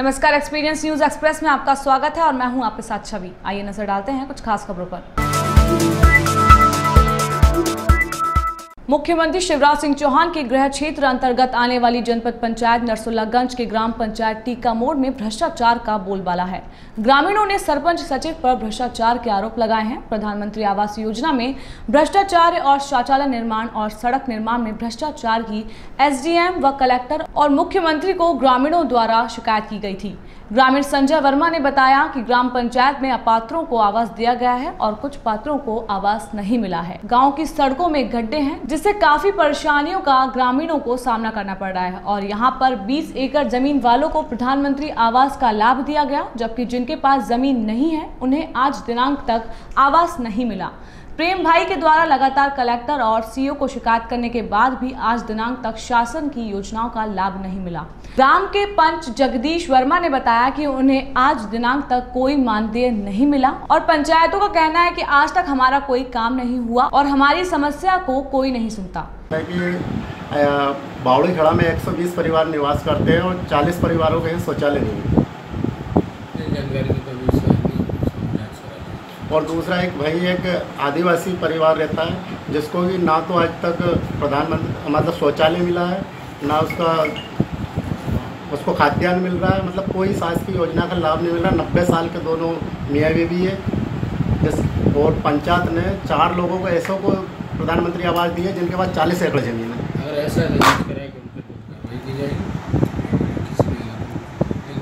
नमस्कार, experience news express में आपका स्वागत है और मैं हूं आपके साथ छवि। आइए नजर डालते हैं कुछ खास खबरों पर। मुख्यमंत्री शिवराज सिंह चौहान के गृह क्षेत्र अंतर्गत आने वाली जनपद पंचायत नरसुल्लागंज के ग्राम पंचायत टीका मोड़ में भ्रष्टाचार का बोलबाला है। ग्रामीणों ने सरपंच सचिव पर भ्रष्टाचार के आरोप लगाए हैं। प्रधानमंत्री आवास योजना में भ्रष्टाचार और शौचालय निर्माण और सड़क निर्माण में भ्रष्टाचार की एसडीएम व कलेक्टर और मुख्यमंत्री को ग्रामीणों द्वारा शिकायत की गई थी। ग्रामीण संजय वर्मा ने बताया कि ग्राम पंचायत में अपात्रों को आवास दिया गया है और कुछ पात्रों को आवास नहीं मिला है। गांव की सड़कों में गड्ढे हैं जिससे काफी परेशानियों का ग्रामीणों को सामना करना पड़ रहा है और यहां पर 20 एकड़ जमीन वालों को प्रधानमंत्री आवास का लाभ दिया गया, जबकि जिनके पास जमीन नहीं है उन्हें आज दिनांक तक आवास नहीं मिला। प्रेम भाई के द्वारा लगातार कलेक्टर और सीओ को शिकायत करने के बाद भी आज दिनांक तक शासन की योजनाओं का लाभ नहीं मिला। ग्राम के पंच जगदीश वर्मा ने बताया कि उन्हें आज दिनांक तक कोई मानदेय नहीं मिला और पंचायतों का कहना है कि आज तक हमारा कोई काम नहीं हुआ और हमारी समस्या को कोई नहीं सुनता। बावड़ी खड़ा में 120 परिवार निवास करते हैं और 40 परिवारों के शौचालय नहीं है। और दूसरा एक आदिवासी परिवार रहता है जिसको भी ना तो आज तक प्रधानमंत्री मतलब शौचालय मिला है, ना उसको खाद्यान्न मिल रहा है, मतलब कोई शासकीय योजना का लाभ नहीं मिल रहा। 90 साल के दोनों मियाँ बीवी है और पंचायत ने 4 लोगों को ऐसों को प्रधानमंत्री आवास दी है जिनके पास 40 एकड़ जमीन है। अगर ऐसा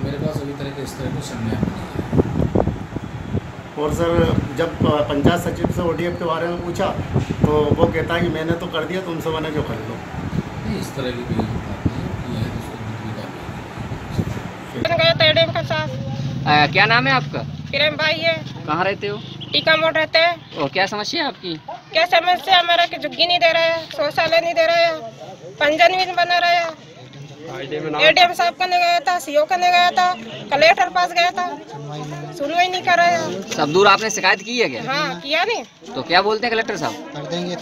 मेरे पास अभी तरह के इस तरह को सामने और सर जब पंचायत सचिव से ओडीएफ के बारे में पूछा तो वो कहता है कि मैंने तो कर दिया, तुमसे मैंने जो कर लो। इस तरह की कोई क्या नाम है आपका? प्रेम भाई है। कहाँ रहते हो? टीका मोड़ रहते हैं। और क्या समस्या है आपकी? क्या समस्या? हमारा की झुग्गी नहीं दे रहे हैं, शौचालय नहीं दे रहे हैं, पंजन भी बना रहे हैं। एडीएम साहब करने गया था, सीओ करने गया था, कलेक्टर पास गया था, सुनवाई नहीं कर रहे हैं। सब दूर आपने शिकायत की है क्या? हाँ किया नहीं। तो क्या बोलते हैं कलेक्टर साहब?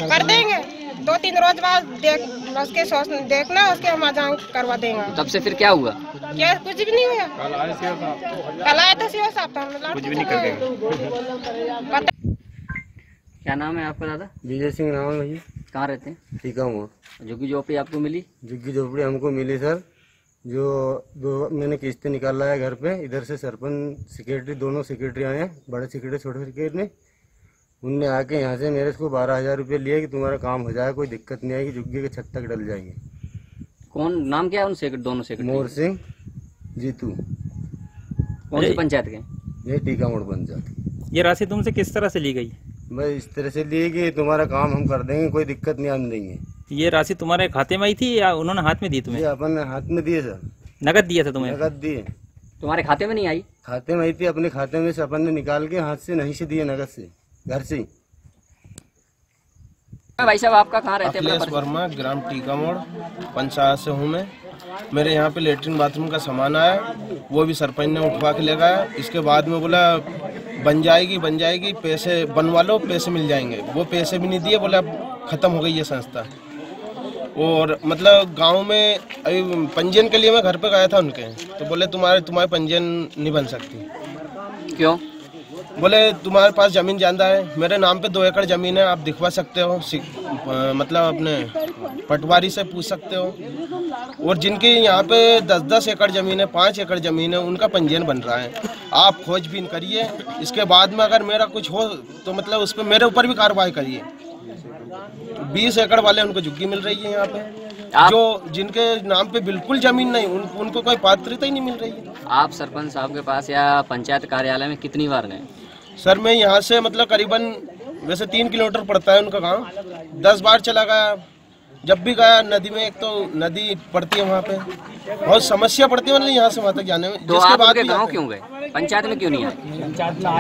कर देंगे 2-3 रोज बाद उसके देखना, उसके हम जान करवा देंगे। तब से फिर क्या हुआ? क्या कुछ भी नहीं हुआ। कल आया था सीओ साहब, कुछ भी नहीं कर देंगे। क्या नाम है आपका दादा? विजय सिंह नाम है भैया। कहाँ रहते हैं? टीका मोड़। झुग्गी झोपड़ी आपको मिली? झुग्गी झोपड़ी हमको मिली सर, जो मैंने किस्तें निकाल लाया घर पे। इधर से सरपंच सेक्रेटरी दोनों सेक्रेटरी आए हैं, बड़े सेक्रेटरी छोटे सेक्रेटरी ने। उनने आके यहाँ से मेरे को 12,000 रुपये लिए कि तुम्हारा काम हो जाए, कोई दिक्कत नहीं आएगी, झुग्गी के छत तक डल जाएंगे। कौन नाम क्या है उन दोनों सेक्रेटरी? मोर सिंह जीतू। कौन सी पंचायत के? ये टीका मोड़ पंचायत। ये राशि तुमसे किस तरह से ली गई? भाई इस तरह से लिए कि तुम्हारा काम हम कर देंगे, कोई दिक्कत नहीं आने देंगे। ये राशि तुम्हारे खाते में आई थी या उन्होंने हाथ में दी तुम्हें? ये अपन हाथ में दिए सर। नगद दिया था तुम्हें? नगद दिए। तुम्हारे खाते में नहीं आई? खाते में आई थी, अपने खाते में से अपन ने निकाल के हाथ से नहीं से दिए, नगद से घर से। भाई साहब आपका कहाँ रहते हैं? अखिलेश वर्मा, ग्राम टीका मोड़ पंचायत से हूँ मैं। मेरे यहाँ पे लेटरिन बाथरूम का सामान आया, वो भी सरपंच ने उठवा के ले गया। इसके बाद में बोला बन जाएगी, पैसे बनवा लो, पैसे मिल जाएंगे। वो पैसे भी नहीं दिए, बोला अब ख़त्म हो गई ये संस्था। और मतलब गांव में अभी पंजीयन के लिए मैं घर पे गया था उनके, तो बोले तुम्हारे पंजीयन नहीं बन सकती। क्यों? बोले तुम्हारे पास ज़मीन ज़्यादा है। मेरे नाम पे 2 एकड़ ज़मीन है, आप दिखवा सकते हो, मतलब अपने पटवारी से पूछ सकते हो। और जिनकी यहाँ पे 10-10 एकड़ ज़मीन है, 5 एकड़ ज़मीन है, उनका पंजीयन बन रहा है। आप खोजबीन करिए, इसके बाद में अगर मेरा कुछ हो तो मतलब उस पर मेरे ऊपर भी कार्रवाई करिए। 20 एकड़ वाले उनको झुग्गी मिल रही है यहाँ पे, जो जिनके नाम पे बिल्कुल ज़मीन नहीं, उनको कोई पात्रता ही नहीं मिल रही है। आप सरपंच साहब के पास या पंचायत कार्यालय में कितनी बार गए? सर मैं यहाँ से मतलब करीबन वैसे 3 किलोमीटर पड़ता है उनका गांव, 10 बार चला गया। जब भी गया नदी में, एक तो नदी पड़ती है वहाँ पे, बहुत समस्या पड़ती है मतलब यहाँ से वहाँ तक जाने में। तो आप उनके गाँव क्यों गए? पंचायत में क्यों नहीं आए?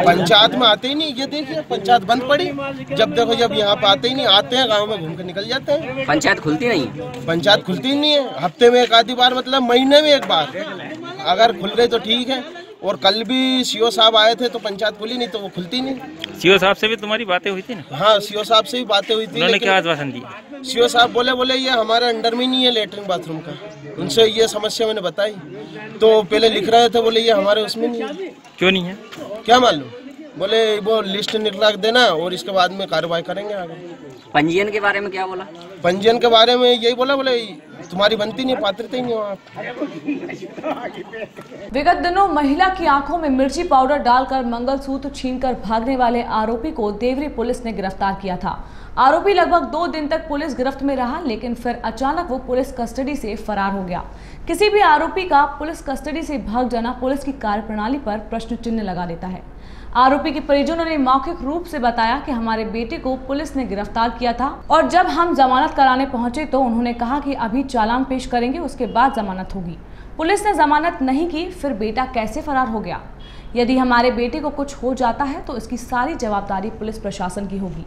पंचायत में आते ही नहीं। ये देखिए पंचायत बंद पड़ी, जब देखो जब यहाँ पे आते ही नहीं, आते हैं गाँव में घूम के निकल जाते हैं। पंचायत खुलती नहीं? पंचायत खुलती नहीं है, हफ्ते में 1 आधी बार, मतलब महीने में 1 बार अगर खुल गई तो ठीक है, और कल भी सीओ साहब आए थे तो पंचायत खुली नहीं, तो वो खुलती नहीं। सीओ साहब से भी तुम्हारी बातें हुई थी ना? हाँ, सीओ साहब से भी बातें हुई थी। उन्होंने क्या आश्वासन दिया? सीओ साहब बोले ये हमारे अंडर में नहीं है लेटरिन बाथरूम का। उनसे ये समस्या मैंने बताई तो पहले लिख रहे थे, बोले ये हमारे उसमें नहीं है। क्यों नहीं है? क्या मालूम, बोले वो लिस्ट निकला देना और इसके बाद में कार्रवाई करेंगे आगे। पंजीयन के बारे में क्या बोला? पंजीयन के बारे में यही बोला, बोले तुम्हारी बनती नहीं, पात्रता ही नहीं हो आप। विगत दिनों महिला की आंखों में मिर्ची पाउडर डालकर मंगलसूत्र छीनकर भागने वाले आरोपी को देवरी पुलिस ने गिरफ्तार किया था। आरोपी लगभग 2 दिन तक पुलिस गिरफ्त में रहा, लेकिन फिर अचानक वो पुलिस कस्टडी से फरार हो गया। किसी भी आरोपी का पुलिस कस्टडी से भाग जाना पुलिस की कार्यप्रणाली पर प्रश्न चिन्ह लगा देता है। आरोपी के परिजनों ने मौखिक रूप से बताया कि हमारे बेटे को पुलिस ने गिरफ्तार किया था और जब हम जमानत कराने पहुंचे तो उन्होंने कहा कि अभी चालान पेश करेंगे, उसके बाद जमानत होगी। पुलिस ने जमानत नहीं की, फिर बेटा कैसे फरार हो गया? यदि हमारे बेटे को कुछ हो जाता है तो इसकी सारी जवाबदारी पुलिस प्रशासन की होगी।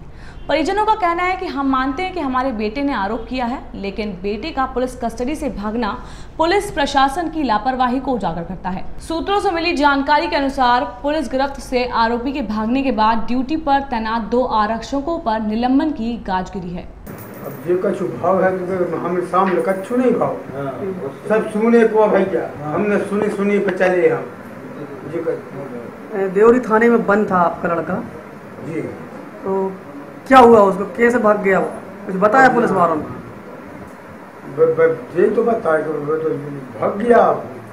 परिजनों का कहना है कि हम मानते हैं कि हमारे बेटे ने आरोप किया है, लेकिन बेटे का पुलिस कस्टडी से भागना पुलिस प्रशासन की लापरवाही को उजागर करता है। सूत्रों से मिली जानकारी के अनुसार पुलिस गिरफ्त से आरोपी के भागने के बाद ड्यूटी पर तैनात 2 आरक्षकों पर निलंबन की गाज गिरी है। अब जो कछु भाव है तो हमें सामने कछु नहीं भाव, सब सुने को भैया हमने सुनी पे चले हम। देवरी थाने में बंद था आपका लड़का जी, तो क्या हुआ उसको, कैसे भाग गया वो, कुछ बताया पुलिस वालों ने? यही तो बताया तो भाग गया।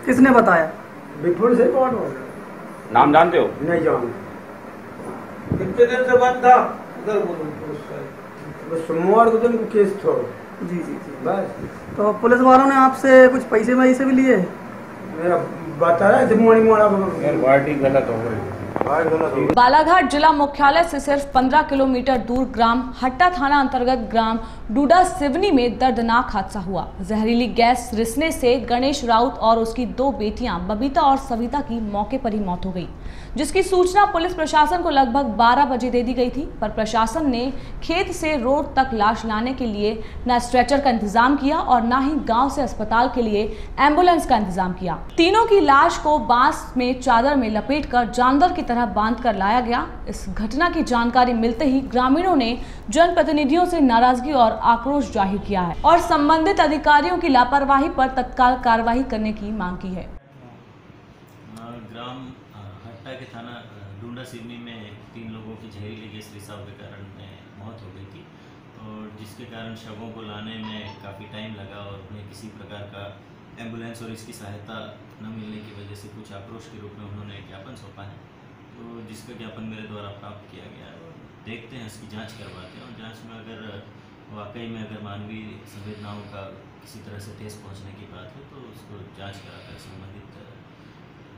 किसने बताया? विपुल से। कौन हो? नाम जानते हो? नहीं जानते। कितने दिन से बंद था? सोमवार को दिन केस था। जी बस। तो पुलिस वालों ने आपसे कुछ पैसे वैसे भी लिए? बताया गलत हो गई। बालाघाट जिला मुख्यालय से सिर्फ 15 किलोमीटर दूर ग्राम हट्टा थाना अंतर्गत ग्राम डूडा सिवनी में दर्दनाक हादसा हुआ। जहरीली गैस रिसने से गणेश राउत और उसकी 2 बेटियां बबीता और सविता की मौके पर ही मौत हो गई, जिसकी सूचना पुलिस प्रशासन को लगभग 12 बजे दे दी गई थी। पर प्रशासन ने खेत से रोड तक लाश लाने के लिए न स्ट्रेचर का इंतजाम किया और न ही गांव से अस्पताल के लिए एम्बुलेंस का इंतजाम किया। तीनों की लाश को बांस में चादर में लपेटकर जानवर की तरह बांधकर लाया गया। इस घटना की जानकारी मिलते ही ग्रामीणों ने जनप्रतिनिधियों से नाराजगी और आक्रोश जाहिर किया है और संबंधित अधिकारियों की लापरवाही पर तत्काल कार्रवाई करने की मांग की है। ग्राम हट्टा के थाना डूडा सिवनी में 3 लोगों की जहरीली गैस रिसाव के कारण मौत हो गई थी और जिसके कारण शवों को लाने में काफ़ी टाइम लगा और उन्हें किसी प्रकार का एम्बुलेंस और इसकी सहायता न मिलने की वजह से कुछ आक्रोश के रूप में उन्होंने ज्ञापन सौंपा है, तो जिसका ज्ञापन मेरे द्वारा प्राप्त किया गया है। देखते हैं, इसकी जांच करवाते हैं और जांच में अगर वाकई में अगर मानवीय संवेदनाओं का किसी तरह से ठेस पहुंचने की बात है तो उसको जांच कराकर संबंधित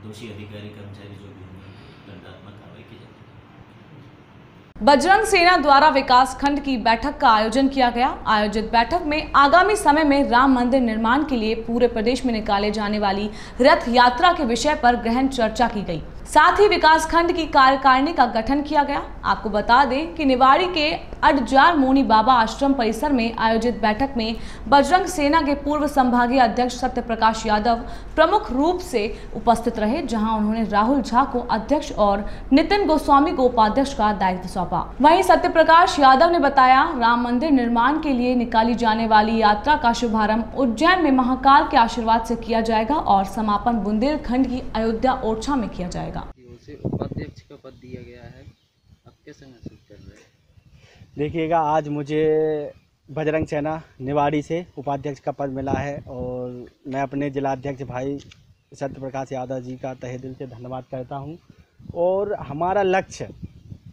दोषी अधिकारी कर्मचारी जो भी होंगे दंडात्मक कार्रवाई की जाएगी। बजरंग सेना द्वारा विकास खंड की बैठक का आयोजन किया गया। आयोजित बैठक में आगामी समय में राम मंदिर निर्माण के लिए पूरे प्रदेश में निकाले जाने वाली रथ यात्रा के विषय पर गहन चर्चा की गई। साथ ही विकास खंड की कार्यकारिणी का गठन किया गया। आपको बता दें कि निवाड़ी के अडजार मोनी बाबा आश्रम परिसर में आयोजित बैठक में बजरंग सेना के पूर्व संभागीय अध्यक्ष सत्य प्रकाश यादव प्रमुख रूप से उपस्थित रहे, जहां उन्होंने राहुल झा को अध्यक्ष और नितिन गोस्वामी को उपाध्यक्ष का दायित्व सौंपा। वहीं सत्य प्रकाश यादव ने बताया, राम मंदिर निर्माण के लिए निकाली जाने वाली यात्रा का शुभारंभ उज्जैन में महाकाल के आशीर्वाद से किया जाएगा और समापन बुंदेलखंड की अयोध्या ओरछा में किया जाएगा। उपाध्यक्ष का पद दिया गया है, आप कैसे महसूस कर रहे हैं? देखिएगा, आज मुझे बजरंग सेना निवाड़ी से उपाध्यक्ष का पद मिला है और मैं अपने जिलाध्यक्ष भाई सत्य प्रकाश यादव जी का तहे दिल से धन्यवाद करता हूं। और हमारा लक्ष्य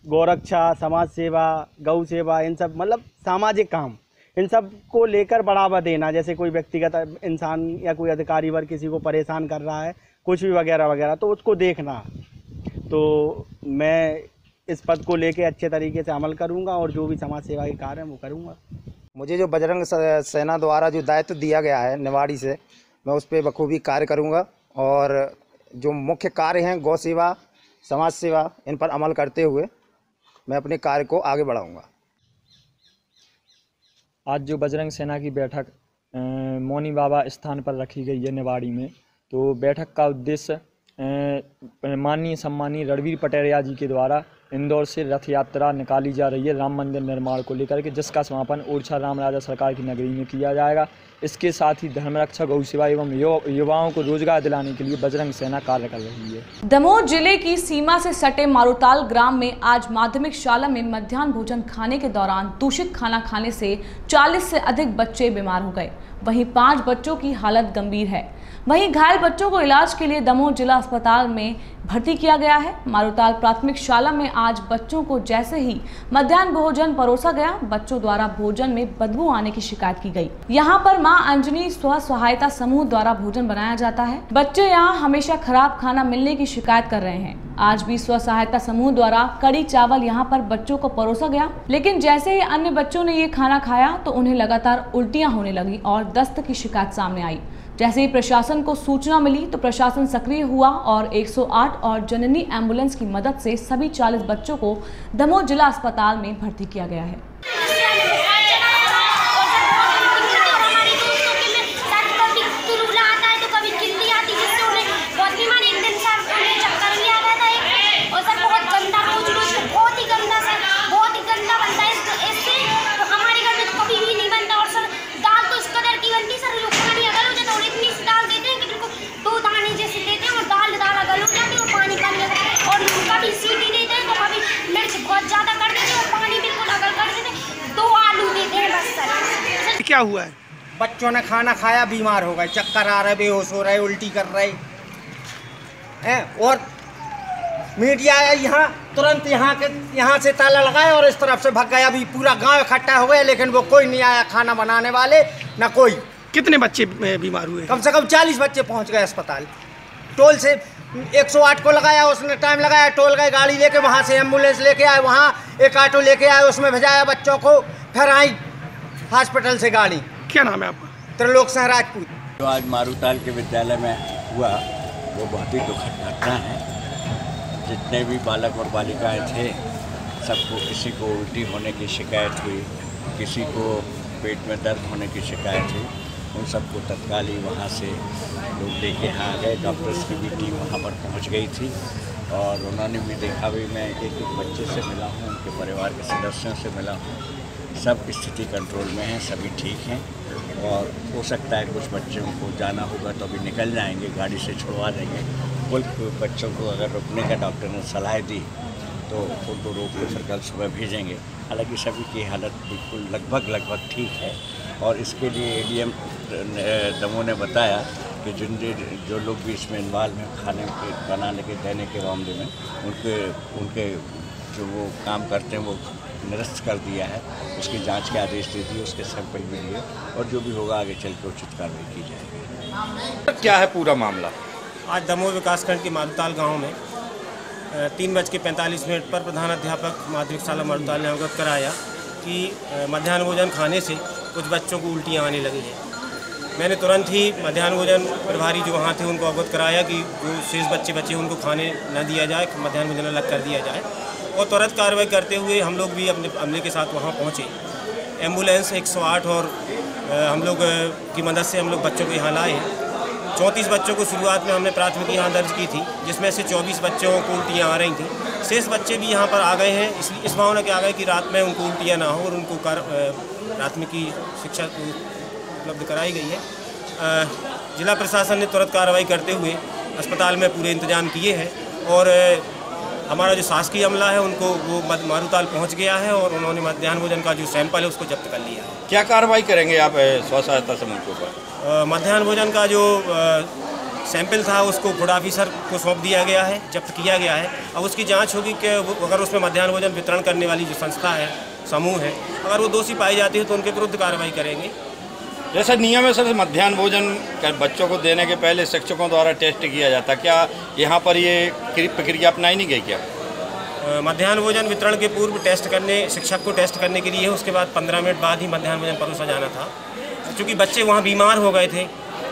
गौरक्षा, समाज सेवा, गौ सेवा, इन सब मतलब सामाजिक काम, इन सब को लेकर बढ़ावा देना। जैसे कोई व्यक्तिगत इंसान या कोई अधिकारी वर्ग किसी को परेशान कर रहा है, कुछ भी वगैरह वगैरह, तो उसको देखना। तो मैं इस पद को लेके अच्छे तरीके से अमल करूंगा और जो भी समाज सेवा के कार्य हैं वो करूंगा। मुझे जो बजरंग सेना द्वारा जो दायित्व दिया गया है निवाड़ी से, मैं उस पर बखूबी कार्य करूंगा और जो मुख्य कार्य हैं गौ सेवा, समाज सेवा, इन पर अमल करते हुए मैं अपने कार्य को आगे बढ़ाऊंगा। आज जो बजरंग सेना की बैठक मोनी बाबा स्थान पर रखी गई है निवाड़ी में, तो बैठक का उद्देश्य माननीय सम्मानीय रणबीर पटेरिया जी के द्वारा इंदौर से रथ यात्रा निकाली जा रही है राम मंदिर निर्माण को लेकर के, जिसका समापन ओरछा राम राजा सरकार की नगरी में किया जाएगा। इसके साथ ही धर्मरक्षा, गौ सेवा एवं युवाओं को रोजगार दिलाने के लिए बजरंग सेना कार्य कर रही है। दमोह जिले की सीमा से सटे मारूताल ग्राम में आज माध्यमिक शाला में मध्याह्न भोजन खाने के दौरान दूषित खाना खाने से 40 से अधिक बच्चे बीमार हो गए। वहीं 5 बच्चों की हालत गंभीर है। वहीं घायल बच्चों को इलाज के लिए दमोह जिला अस्पताल में भर्ती किया गया है। मारूताल प्राथमिक शाला में आज बच्चों को जैसे ही मध्याह्न भोजन परोसा गया, बच्चों द्वारा भोजन में बदबू आने की शिकायत की गई। यहां पर मां अंजनी स्व सहायता समूह द्वारा भोजन बनाया जाता है। बच्चे यहां हमेशा खराब खाना मिलने की शिकायत कर रहे हैं। आज भी स्व सहायता समूह द्वारा कड़ी चावल यहां पर बच्चों को परोसा गया, लेकिन जैसे ही अन्य बच्चों ने ये खाना खाया तो उन्हें लगातार उल्टियां होने लगी और दस्त की शिकायत सामने आई। जैसे ही प्रशासन को सूचना मिली तो प्रशासन सक्रिय हुआ और 108 और जननी एम्बुलेंस की मदद से सभी 40 बच्चों को दमोह जिला अस्पताल में भर्ती किया गया है। क्या हुआ है? बच्चों ने खाना खाया, बीमार हो गए, चक्कर आ रहे, बेहोश हो रहे, उल्टी कर रहे हैं। और मीडिया यहाँ तुरंत यहाँ से ताला लगाया और इस तरफ से भाग गया। अभी पूरा गांव इकट्ठा हो गया, लेकिन वो कोई नहीं आया खाना बनाने वाले, ना कोई। कितने बच्चे बीमार हुए? कम से कम 40 बच्चे पहुँच गए अस्पताल। टोल से 108 को लगाया, उसने टाइम लगाया, टोल गए, गाड़ी लेके वहाँ से एम्बुलेंस लेके आए, वहाँ एक ऑटो लेके आए, उसमें भेजाया बच्चों को, फिर आई हॉस्पिटल से गाड़ी। क्या नाम है आपका? त्रिलोक सिंह राजपूत। जो आज मारूताल के विद्यालय में हुआ वो बहुत ही दुखद घटना है। जितने भी बालक और बालिकाएं थे, सबको किसी को उल्टी होने की शिकायत हुई, किसी को पेट में दर्द होने की शिकायत हुई। उन सबको तत्काल ही वहाँ से लोग लेके यहाँ आ गए। डॉक्टर्स की भी टीम वहाँ पर पहुँच गई थी और उन्होंने भी देखा। भी मैं एक बच्चे से मिला हूँ, उनके परिवार के सदस्यों से मिला हूँ, सब स्थिति कंट्रोल में है, सभी ठीक हैं। और हो सकता है कुछ बच्चों को जाना होगा तो अभी निकल जाएंगे, गाड़ी से छुड़वा देंगे। कोई बच्चों को अगर रुकने का डॉक्टर ने सलाह दी तो उनको रोक के फिर कल सुबह भेजेंगे। हालांकि सभी की हालत बिल्कुल लगभग ठीक है। और इसके लिए एडीएम दमोह ने बताया कि जो लोग भी इसमें इन्वॉल्व हैं खाने के बनाने के देने के मामले में, उनके जो वो काम करते हैं वो निरस्त कर दिया है। उसकी जांच के आदेश दे दिए, उसके सैंपल भी लिए और जो भी होगा आगे चल के उचित कार्रवाई की जाएगी। क्या है पूरा मामला? आज दमोह विकासखंड के मारूताल गांव में 3:45 पर प्रधानाध्यापक माध्यमिक शाला मारूताल ने अवगत कराया कि मध्याह्न भोजन खाने से कुछ बच्चों को उल्टियाँ आने लगी हैं। मैंने तुरंत ही मध्याह्न भोजन प्रभारी जो वहाँ थे उनको अवगत कराया कि जो शेष बच्चे बचे उनको खाने न दिया जाए, मध्याह्न भोजन अलग कर दिया जाए। और तुरंत कार्रवाई करते हुए हम लोग भी अपने अमले के साथ वहाँ पहुँचे। एम्बुलेंस 108 और हम लोग की मदद से हम लोग बच्चों को यहाँ लाए हैं। 34 बच्चों को शुरुआत में हमने प्राथमिकी यहाँ दर्ज की थी, जिसमें से 24 बच्चों को उल्टियाँ आ रही थी। शेष बच्चे भी यहाँ पर आ गए हैं इस भावना के आ गए कि रात में उनको उल्टियाँ ना हो और उनको प्राथमिकी शिक्षा उपलब्ध कराई गई है। जिला प्रशासन ने तुरंत कार्रवाई करते हुए अस्पताल में पूरे इंतजाम किए हैं और हमारा जो शासकीय अमला है उनको वो मारूताल पहुंच गया है और उन्होंने मध्याह्न भोजन का जो सैंपल है उसको जब्त कर लिया है। क्या कार्रवाई करेंगे आप स्व सहायता समूह के ऊपर? मध्याह्न भोजन का जो सैंपल था उसको फूड ऑफिसर को सौंप दिया गया है, जब्त किया गया है। अब उसकी जांच होगी कि अगर उसमें मध्याह्न भोजन वितरण करने वाली जो संस्था है, समूह है, अगर वो दोषी पाई जाती है तो उनके विरुद्ध कार्रवाई करेंगे। जैसा नियम है सर, मध्याह्न भोजन बच्चों को देने के पहले शिक्षकों द्वारा टेस्ट किया जाता, क्या यहाँ पर ये प्रक्रिया अपनाई नहीं गई क्या? मध्याह्न भोजन वितरण के पूर्व टेस्ट करने, शिक्षक को टेस्ट करने के लिए है, उसके बाद 15 मिनट बाद ही मध्याह्न भोजन परोसा जाना था। क्योंकि बच्चे वहाँ बीमार हो गए थे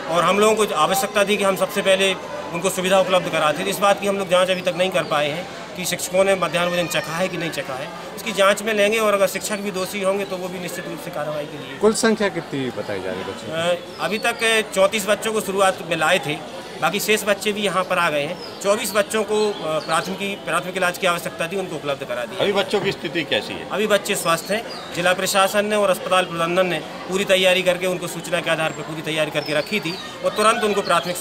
और हम लोगों को आवश्यकता थी कि हम सबसे पहले उनको सुविधा उपलब्ध कराते थे। इस बात की हम लोग जाँच अभी तक नहीं कर पाए हैं कि शिक्षकों ने मध्याह्न भोजन चखा है कि नहीं चखा है। उसकी जांच में लेंगे और अगर शिक्षक भी दोषी होंगे तो वो भी निश्चित रूप से कार्रवाई के लिए। कुल संख्या कितनी बताई जा रही है? अभी तक 34 बच्चों को शुरुआत में लाए थे बाकी शेष बच्चे भी यहाँ पर आ गए हैं। 24 बच्चों को प्राथमिक इलाज की आवश्यकता थी, उनको उपलब्ध करा दी। अभी बच्चों की स्थिति कैसी है? अभी बच्चे स्वस्थ हैं। जिला प्रशासन ने और अस्पताल प्रबंधन ने पूरी तैयारी करके, उनको सूचना के आधार पर पूरी तैयारी करके रखी थी और तुरंत उनको प्राथमिक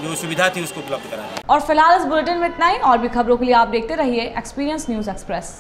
जो सुविधा थी उसको उपलब्ध करा दी। और फिलहाल इस बुलेटिन में इतना ही। और भी खबरों के लिए आप देखते रहिए एक्सपीरियंस न्यूज़ एक्सप्रेस।